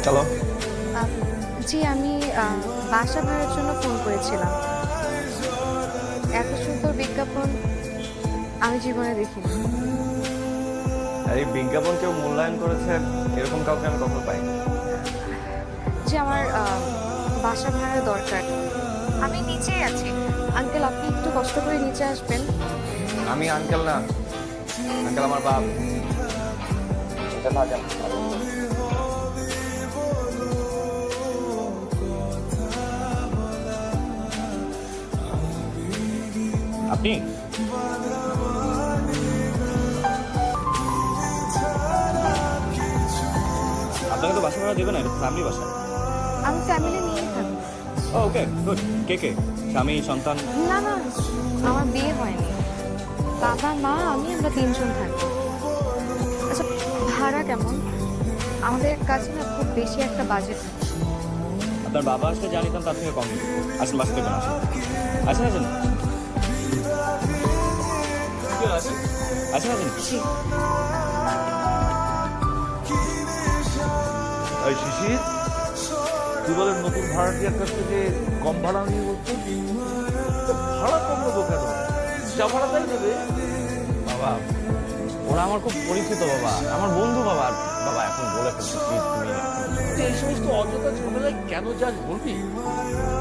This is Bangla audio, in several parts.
চলো। আহ, জি আমি বাসা ভাড়ার জন্য ফোন করেছিলাম। এত সুন্দর বিজ্ঞাপন আমি জীবনে দেখিনি। আর এই বিজ্ঞাপন কেউ মূল্যায়ন করেছে এরকম কাউকে আমি কখনো পাইনি। যে আমার বাসা ভাড়া দরকার। আমি নিচেই আছি। আঙ্কেল আপনি একটু কষ্ট করে নিচে আসবেন। আমি আঙ্কেল না, আঙ্কেল আমার বাপ। এটা থাকেন। আপনি আপনাকে তো বাসা ভাড়া দেবে না, এটা ফ্যামিলি বাসা। আমি ফ্যামিলি নিয়েই থাকবো। Okay good. কে কে? স্বামী, সন্তান? না না, আমার বিয়ে হয়নি। বাবা মা আমি আমরা তিনজন থাকবো। আচ্ছা, ভাড়া কেমন? আমাদের কাছে না খুব বেশি একটা বাজেট নেই। আপনার বাবা আসলে জানিতাম তার থেকে কম নেই। আসলে বাসা দেবেন, আসেন আসেন আসেন আসেন আসেন আসেন। জি। এই শিশির, তুই বলে নতুন ভাড়াটিয়ার কাছ থেকে কম ভাড়া নিয়ে বলছো? তো ভাড়া কম নেবো কেন? যা ভাড়া তাই দেবে। বাবা ওরা আমার খুব পরিচিত বাবা, আমার বন্ধু বাবা। আর বাবা এখন বলে ফেলছি, প্লিজ তুমি তুই এই সমস্ত অযথা ঝামেলায় কেন যাস বলবি?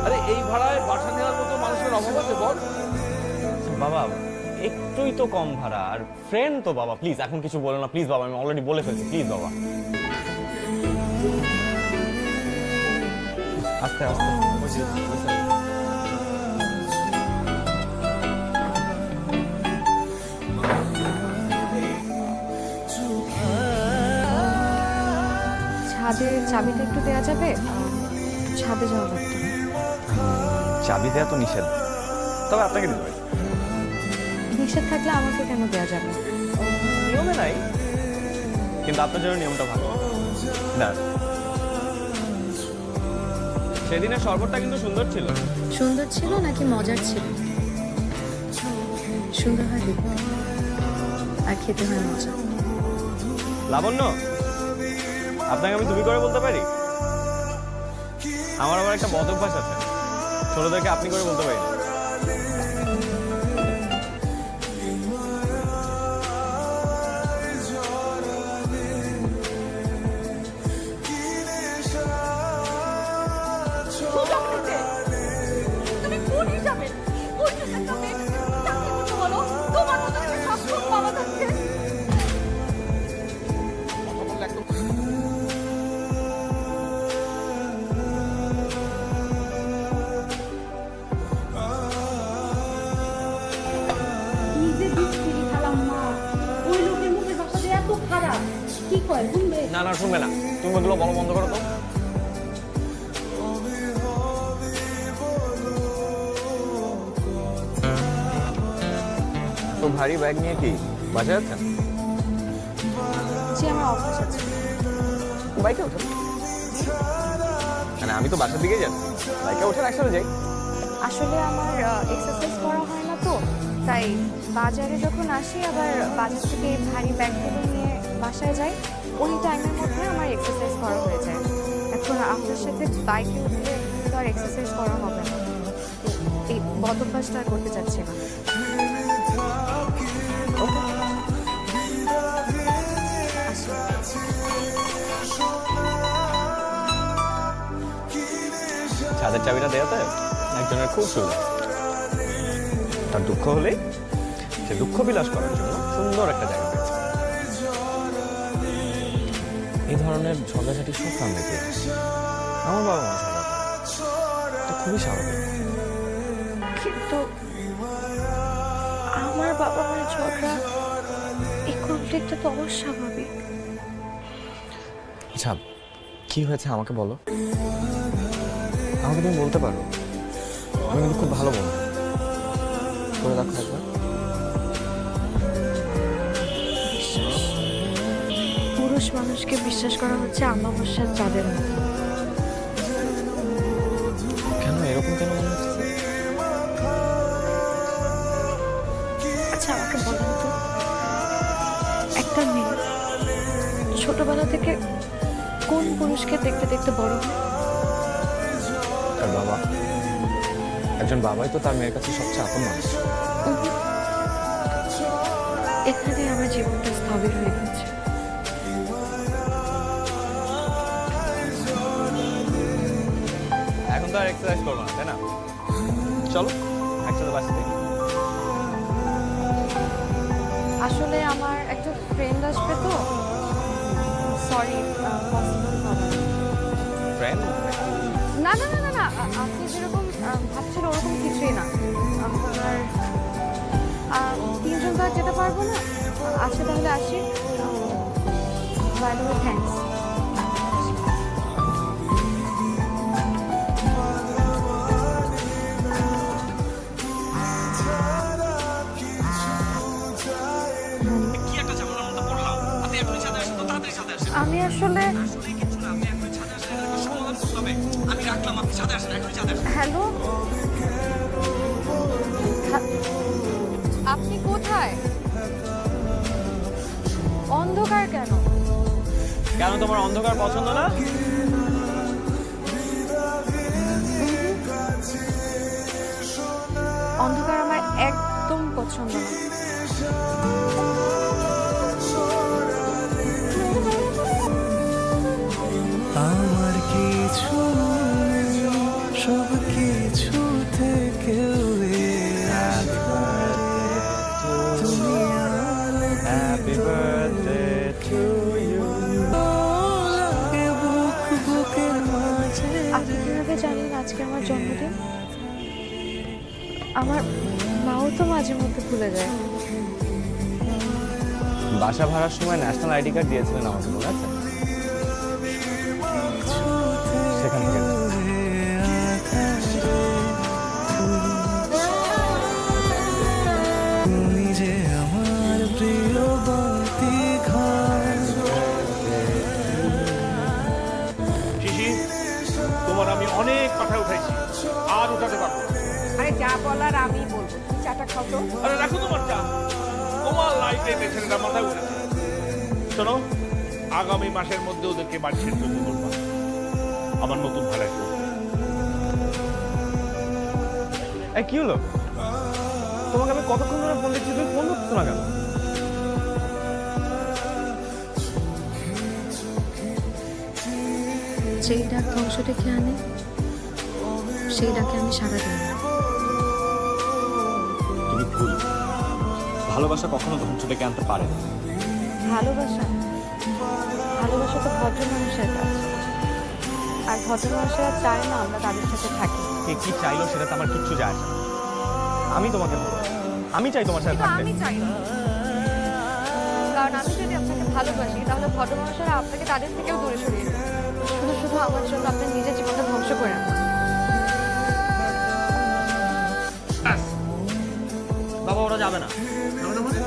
আরে এই ভাড়ায় বাসা নেওয়ার মতো মানুষের অভাব আছে বল? বাবা একটুই তো কম ভাড়া, আর ফ্রেন্ড তো বাবা, প্লিজ এখন কিছু বলো না প্লিজ বাবা, আমি অলরেডি বলে ফেলছি, প্লিজ বাবা। আস্তে আস্তে ছাদের চাবিটা একটু দেওয়া যাবে? ছাদে যাওয়া লাগতো। চাবি দেওয়া তো নিষেধ, তবে আপনাকে দিতে পারি। নিষেধ থাকলে আমাকে কেন দেওয়া যাবে? নিয়মে নাই, কিন্তু আপনার জন্য নিয়মটা ভালো না। সেদিনের শরবতটা কিন্তু সুন্দর ছিল। সুন্দর ছিল নাকি মজার ছিল? সুন্দর হয় দেখতে, আর খেতে হয় মজা। লাবণ্য, আপনাকে আমি তুমি করে বলতে পারি? আমার আবার একটা বদ অভ্যাস আছে, ছোটদেরকে আপনি করে বলতে পারি না। তুমি কোন হিসাবে পরিচয় একটা মেয়েকে চাকরি করতে বলো? তোমার মতো একটা সক্ষম বাবা থাকতে নিজে দিচ্ছি খালাম মা। ওই লোকের মুখের ভাষা যে এত খারাপ, কি কয় শুনবে? না না শুনবে না, তুমি ওগুলো বলো বন্ধ করো তো। তো ভারী ব্যাগ নিয়ে কি বাসায় যাচ্ছেন? জি আমার অফিস আছে। বাইকে ওঠেন। মানে আমি তো বাসার দিকেই যাচ্ছি, বাইকে ওঠেন একসাথে যাই। আসলে আমার এক্সারসাইজ করা হয় না তো, তাই বাজারে যখন আসি আবার বাজার থেকে এই ভারী ব্যাগগুলো নিয়ে বাসায় যাই, ওই টাইমের মধ্যে আমার এক্সারসাইজ করা হয়ে যায়। এখন আপনার সাথে বাইকে উঠলে তো আর এক্সারসাইজ করা হবে না, তো এই বদভ্যাসটা আর করতে চাচ্ছি না। আসি। ছাদের চাবিটা দেওয়াতে একজনের খুব সুবিধা। তার দুঃখ হলেই সে দুঃখ বিলাস করার জন্য সুন্দর একটা জায়গা পেয়েছে। এই ধরনের ঝগড়াঝাটি সব ফ্যামিলিতে, আমার বাবা মা ঝগড়া করে, এটা খুবই স্বাভাবিক। কিন্তু আমার বাবা মায়ের ঝগড়া, এই কনফ্লিক্টটা তো অস্বাভাবিক। আচ্ছা কি হয়েছে আমাকে বলো, আমাকে তুমি বলতে পারো। আমি কিন্তু খুব ভালো বন্ধু, করে দেখো একবার। বিশ্বাস, পুরুষ মানুষকে বিশ্বাস করা হচ্ছে অমাবস্যার চাঁদের মতো। কেন এরকম কেন মনে হচ্ছে? আচ্ছা আমাকে বলেন তো, একটা মেয়ে ছোটবেলা থেকে কোন পুরুষকে দেখতে দেখতে বড় হয়? তার বাবা। একজন বাবাই তো তার মেয়ের কাছে সবচেয়ে আপন মানুষ। এখানে আমার জীবনটা স্থবির হয়ে গেছে। এখন তো আর এক্সারসাইজ করবো না, তাই না? চলো একসাথে বাসে যাই। আসলে আমার একটা ফ্রেন্ড আসবে তো, সরি পসিবল হবে না। ফ্রেন্ড? না না না না না, আপনি যেরকম ভাবছেন ওরকম কিছুই না। আপনার তিনজন তো আর যেতে পারবো না। আচ্ছা তাহলে আসি। By the way thanks. কি একটা ঝামেলার মধ্যে পড়লাম। আপনি এখনই ছাদে আসেন তো, তাড়াতাড়ি ছাদে আসেন। আমি আসলে আসলে কিচ্ছু না, আপনি এখনই ছাদে আসেন, এটাকে সমাধান করতে হবে। আমি রাখলাম, আপনি ছাদে আসেন, এখনই ছাদে আসেন। হ্যালো, আপনি কোথায়? অন্ধকার কেন? কেন তোমার অন্ধকার পছন্দ না? অন্ধকার আমার একদম পছন্দ না। আমার কিছু সব কিছু থেকেও তুমি হ্যাপি বার্থডে টু ইউ। লাগে বুক বুকের মাঝে আপনি কিভাবে জানেন আজকে আমার জন্মদিন? আমার মাও তো মাঝে মধ্যে ভুলে যায়। বাসা ভাড়ার সময় ন্যাশনাল আইডি কার্ড দিয়েছিলেন আমাকে, মনে আছে? সেখান থেকে তুমি যে আমার প্রিয় বাতি ঘর শিশি, তোমার আমি অনেক কথা উঠাইছি, আর উঠাতে পারবো না। আরে যা বলার আমি বলবো, তুমি চাটা খাও তো। আরে রাখো তোমার চা, তোমার লাইফে ছেলেটা মাথায় উঠেছে। শোনো, আগামী মাসের মধ্যে ওদেরকে বাড়ি ছেড়ে চলে করবা। আমার নতুন ভাড়া এই কি হলো? তোমাকে আমি কতক্ষণ ধরে ফোন দিচ্ছি, তুমি ফোন ধরছো না কেন? যেই ডাক ধ্বংস ডেকে আনে সেই ডাকে আমি সাড়া দিই না। তুমি ভুল। ভালোবাসা কখনো ধ্বংস ডেকে আনতে পারে না। ভালোবাসা, ভালোবাসা তো ভদ্র মানুষের কাজ। আর ভদ্র মানুষেরা চায় না আমরা তাদের সাথে থাকি। কে কি চাইলো সেটা তো আমার কিচ্ছু যায় আসে না। আমি তোমাকে বলবো, আমি চাই তোমার সাথে কিন্তু থাকতে। আমি চাই না, কারণ আমি যদি আপনাকে ভালোবাসি তাহলে ভদ্র মানুষেরা আপনাকে তাদের থেকেও দূরে সরিয়ে দেবে। শুধু শুধু আমার জন্য আপনার নিজের জীবনটা ধ্বংস করে না। বাবা ওরা যাবে না। যাবে না মানে?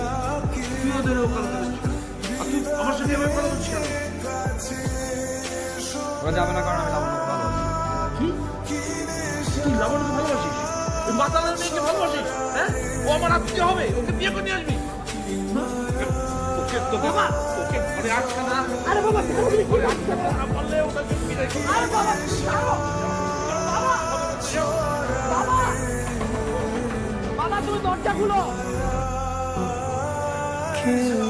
তুই ওদের ওকালতি করছিস কেন? আর তুই আমার সাথে এভাবে কথা বলছিস কেন? ওরা যাবে না কারণ আমি লাবণ্যকে ভালোবাসি। কি? তুই লাবণ্যকে ভালোবাসিস? ওই মাতালের মেয়েকে ভালোবাসিস? হ্যাঁ? ও আমার আত্মীয় হবে, ওকে বিয়ে করে নিয়ে আসবি। বাবা! ওকে ঘরে আটকা না। আরে বাবা, তুই ঘরে আটকা না বললে ওটাকে বিদায় করবি। আরে বাবা, ছাড়ো! বাবা! বাবা! বাবা, তুমি দরজা খুলো। কেউ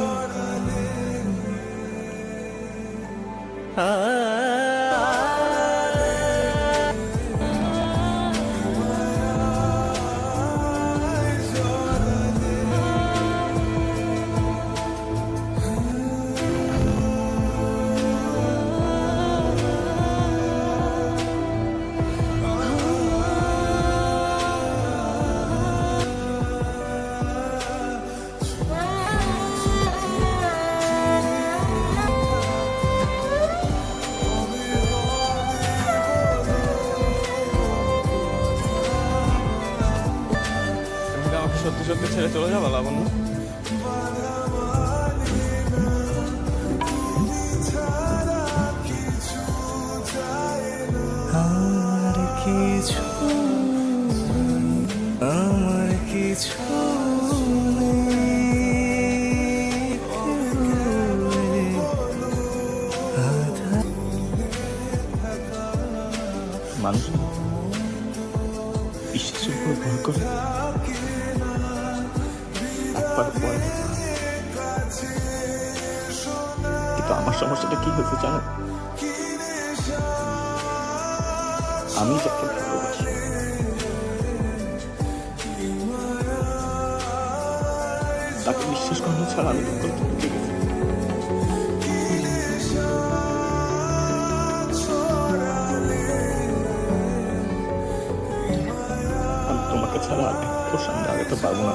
তুমি কি আমাকে সত্যি সত্যি ছেড়ে চলে যাবে লাবণ্য? আমার কিছু আমার কিছু নেই, আধার মানুষ বিশ্বাসের উপর ভর করে একবার পরে। কিন্তু আমার সমস্যাটা কি হয়েছে জানো? আমি যাকে ভালোবাসি তাকে বিশ্বাস করানো ছাড়া আমি তো করতে পেরে গেছি। আমি তোমাকে ছাড়া আর একটু সামনে আগাতে পারবো না।